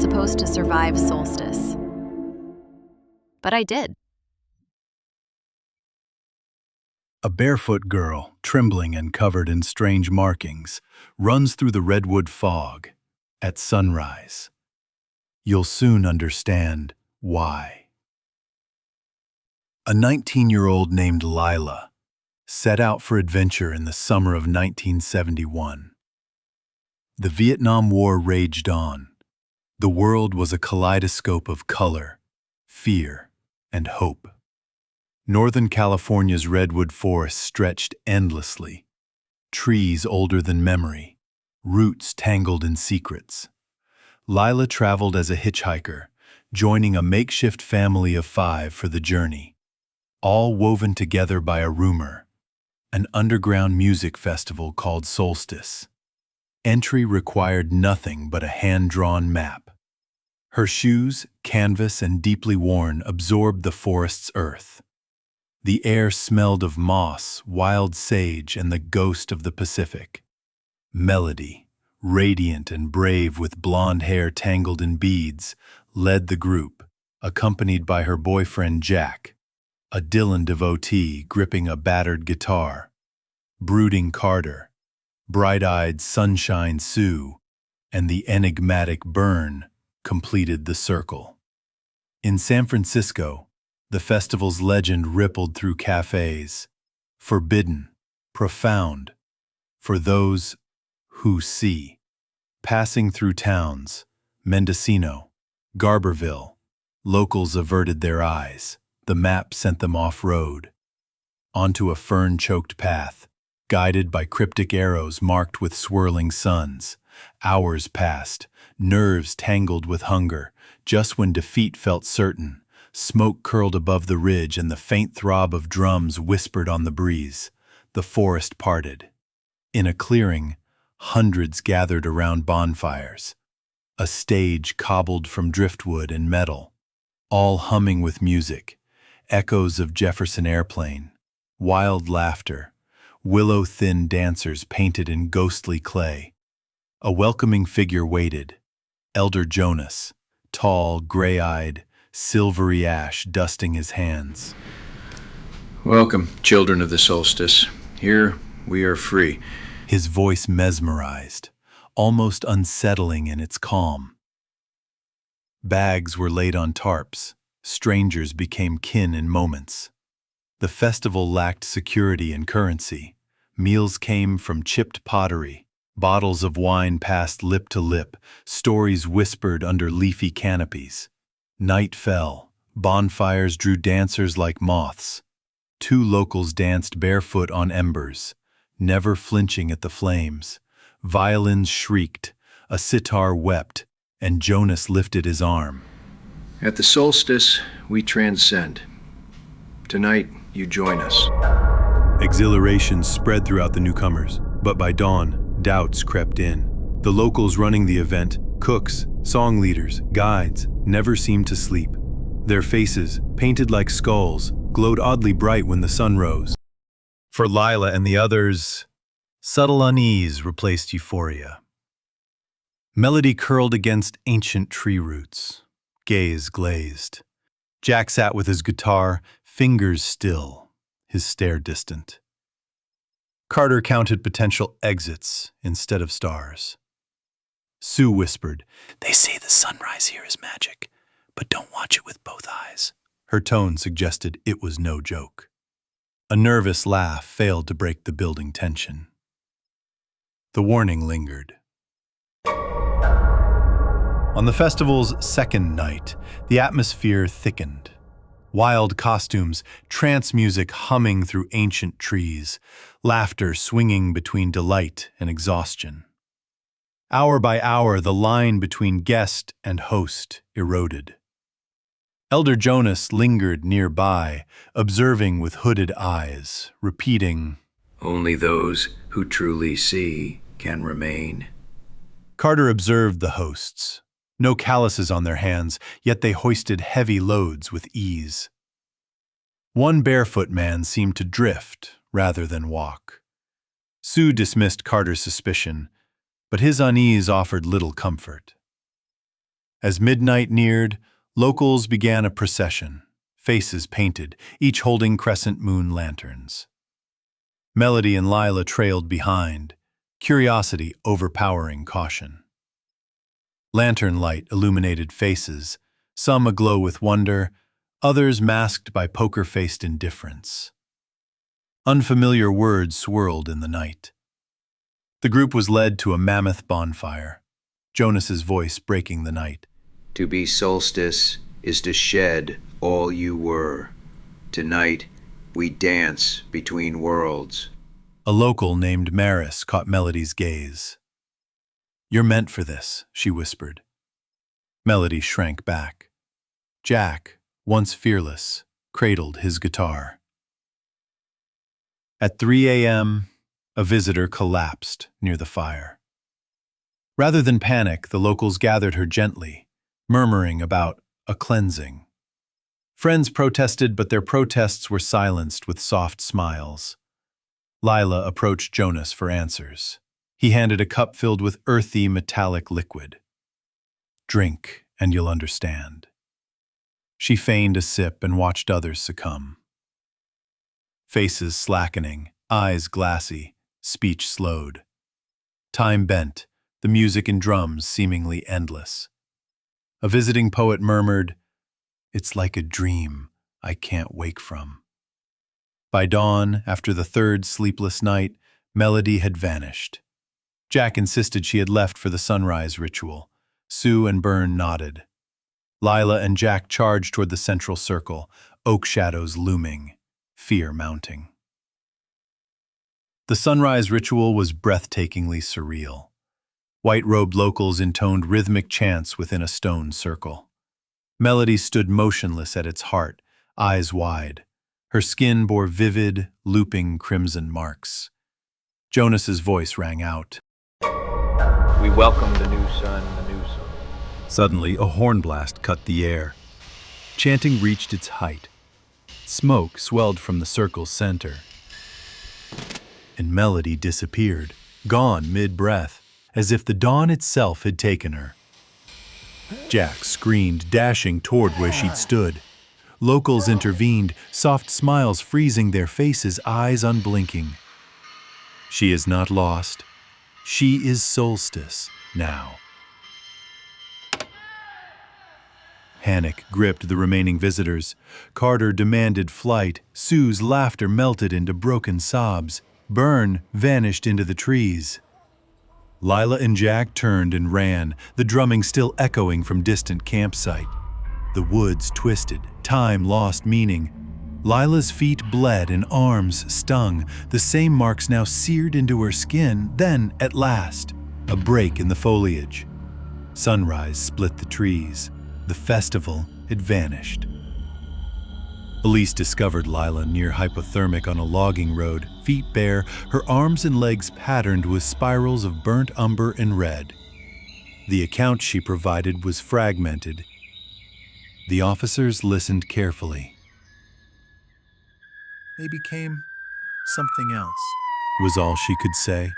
supposed to survive solstice. But I did. A barefoot girl, trembling and covered in strange markings, runs through the redwood fog at sunrise. You'll soon understand why. A 19-year-old named Lila set out for adventure in the summer of 1971. The Vietnam War raged on. The world was a kaleidoscope of color, fear, and hope. Northern California's redwood forests stretched endlessly, trees older than memory, roots tangled in secrets. Lila traveled as a hitchhiker, joining a makeshift family of 5 for the journey, all woven together by a rumor, an underground music festival called Solstice. Entry required nothing but a hand-drawn map. Her shoes, canvas and deeply worn, absorbed the forest's earth. The air smelled of moss, wild sage, and the ghost of the Pacific. Melody, radiant and brave with blonde hair tangled in beads, led the group, accompanied by her boyfriend Jack, a Dylan devotee gripping a battered guitar. Brooding Carter, bright-eyed Sunshine Sue, and the enigmatic Byrne completed the circle. In San Francisco, the festival's legend rippled through cafes, forbidden, profound, for those who see. Passing through towns, Mendocino, Garberville, locals averted their eyes. The map sent them off-road, onto a fern-choked path, guided by cryptic arrows marked with swirling suns. Hours passed, nerves tangled with hunger. Just when defeat felt certain, smoke curled above the ridge and the faint throb of drums whispered on the breeze. The forest parted. In a clearing, hundreds gathered around bonfires, a stage cobbled from driftwood and metal, all humming with music, echoes of Jefferson Airplane, wild laughter, willow-thin dancers painted in ghostly clay. A welcoming figure waited, Elder Jonas, tall, gray-eyed, silvery ash dusting his hands. Welcome, children of the solstice. Here we are free. His voice mesmerized, almost unsettling in its calm. Bags were laid on tarps. Strangers became kin in moments. The festival lacked security and currency. Meals came from chipped pottery. Bottles of wine passed lip to lip. Stories whispered under leafy canopies. Night fell. Bonfires drew dancers like moths. 2 locals danced barefoot on embers, never flinching at the flames. Violins shrieked, a sitar wept, and Jonas lifted his arm. At the solstice, we transcend. Tonight, you join us. Exhilaration spread throughout the newcomers, but by dawn, doubts crept in. The locals running the event, cooks, song leaders, guides, never seemed to sleep. Their faces, painted like skulls, glowed oddly bright when the sun rose. For Lila and the others, subtle unease replaced euphoria. Melody curled against ancient tree roots, gaze glazed. Jack sat with his guitar, fingers still, his stare distant. Carter counted potential exits instead of stars. Sue whispered, "They say the sunrise here is magic, but don't watch it with both eyes." Her tone suggested it was no joke. A nervous laugh failed to break the building tension. The warning lingered. On the festival's second night, the atmosphere thickened. Wild costumes, trance music humming through ancient trees, laughter swinging between delight and exhaustion. Hour by hour, the line between guest and host eroded. Elder Jonas lingered nearby, observing with hooded eyes, repeating, Only those who truly see can remain. Carter observed the hosts. No calluses on their hands, yet they hoisted heavy loads with ease. One barefoot man seemed to drift rather than walk. Sue dismissed Carter's suspicion, but his unease offered little comfort. As midnight neared, locals began a procession, faces painted, each holding crescent moon lanterns. Melody and Lila trailed behind, curiosity overpowering caution. Lantern light illuminated faces, some aglow with wonder, others masked by poker-faced indifference. Unfamiliar words swirled in the night. The group was led to a mammoth bonfire, Jonas's voice breaking the night. To be solstice is to shed all you were. Tonight, we dance between worlds. A local named Maris caught Melody's gaze. "You're meant for this," she whispered. Melody shrank back. Jack, once fearless, cradled his guitar. At 3 a.m., a visitor collapsed near the fire. Rather than panic, the locals gathered her gently, murmuring about a cleansing. Friends protested, but their protests were silenced with soft smiles. Lila approached Jonas for answers. He handed a cup filled with earthy, metallic liquid. "Drink, and you'll understand." She feigned a sip and watched others succumb. Faces slackening, eyes glassy, speech slowed. Time bent, the music and drums seemingly endless. A visiting poet murmured, "It's like a dream I can't wake from." By dawn, after the third sleepless night, Melody had vanished. Jack insisted she had left for the sunrise ritual. Sue and Byrne nodded. Lila and Jack charged toward the central circle, oak shadows looming, fear mounting. The sunrise ritual was breathtakingly surreal. White-robed locals intoned rhythmic chants within a stone circle. Melody stood motionless at its heart, eyes wide. Her skin bore vivid, looping crimson marks. Jonas's voice rang out. We welcome the new sun, the new sun. Suddenly, a horn blast cut the air. Chanting reached its height. Smoke swelled from the circle's center. And Melody disappeared, gone mid-breath, as if the dawn itself had taken her. Jack screamed, dashing toward where she'd stood. Locals intervened, soft smiles freezing their faces, eyes unblinking. She is not lost. She is Solstice now. Panic gripped the remaining visitors. Carter demanded flight. Sue's laughter melted into broken sobs. Byrne vanished into the trees. Lila and Jack turned and ran, the drumming still echoing from distant campsite. The woods twisted, time lost meaning. Lila's feet bled and arms stung, the same marks now seared into her skin. Then, at last, a break in the foliage. Sunrise split the trees. The festival had vanished. Police discovered Lila near hypothermic on a logging road, feet bare, her arms and legs patterned with spirals of burnt umber and red. The account she provided was fragmented. The officers listened carefully. "They became something else," was all she could say.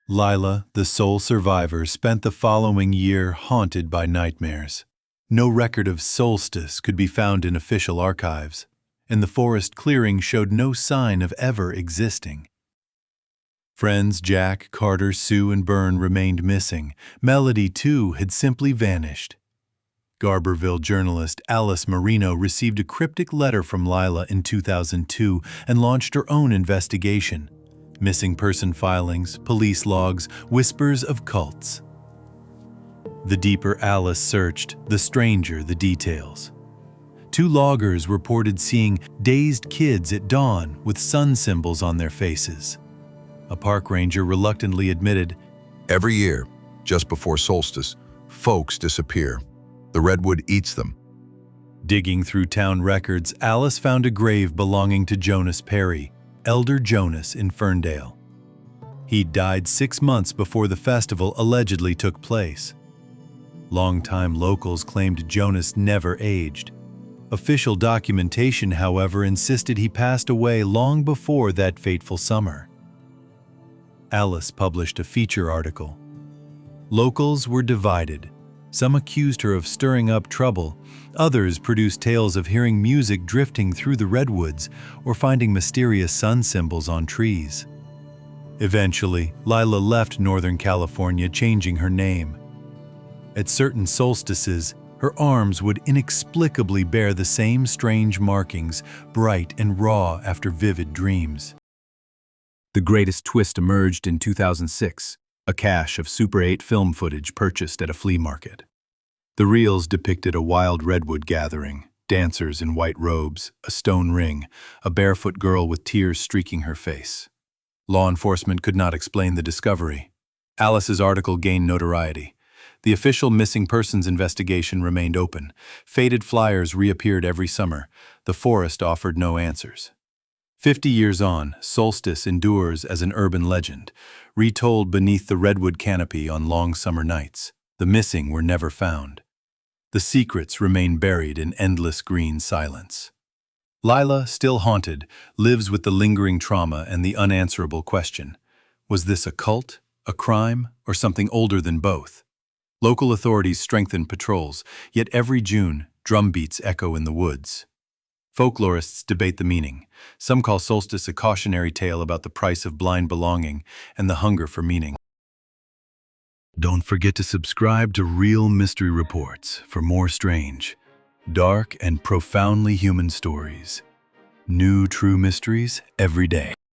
Lila, the sole survivor, spent the following year haunted by nightmares. No record of solstice could be found in official archives, and the forest clearing showed no sign of ever existing. Friends Jack, Carter, Sue, and Byrne remained missing. Melody, too, had simply vanished. Garberville journalist Alice Marino received a cryptic letter from Lila in 2002 and launched her own investigation. Missing person filings, police logs, whispers of cults. The deeper Alice searched, the stranger the details. 2 loggers reported seeing dazed kids at dawn with sun symbols on their faces. A park ranger reluctantly admitted, "Every year, just before solstice, folks disappear. The redwood eats them." Digging through town records, Alice found a grave belonging to Jonas Perry, Elder Jonas in Ferndale. He died 6 months before the festival allegedly took place. Longtime locals claimed Jonas never aged. Official documentation, however, insisted he passed away long before that fateful summer. Alice published a feature article. Locals were divided. Some accused her of stirring up trouble. Others produced tales of hearing music drifting through the redwoods or finding mysterious sun symbols on trees. Eventually, Lila left Northern California, changing her name. At certain solstices, her arms would inexplicably bear the same strange markings, bright and raw after vivid dreams. The greatest twist emerged in 2006, a cache of Super 8 film footage purchased at a flea market. The reels depicted a wild redwood gathering, dancers in white robes, a stone ring, a barefoot girl with tears streaking her face. Law enforcement could not explain the discovery. Alice's article gained notoriety. The official missing persons investigation remained open. Faded flyers reappeared every summer. The forest offered no answers. 50 years on, Solstice endures as an urban legend, retold beneath the redwood canopy on long summer nights. The missing were never found. The secrets remain buried in endless green silence. Lila, still haunted, lives with the lingering trauma and the unanswerable question: was this a cult, a crime, or something older than both? Local authorities strengthen patrols, yet every June, drumbeats echo in the woods. Folklorists debate the meaning. Some call Solstice a cautionary tale about the price of blind belonging and the hunger for meaning. Don't forget to subscribe to Real Mystery Reports for more strange, dark, and profoundly human stories. New true mysteries every day.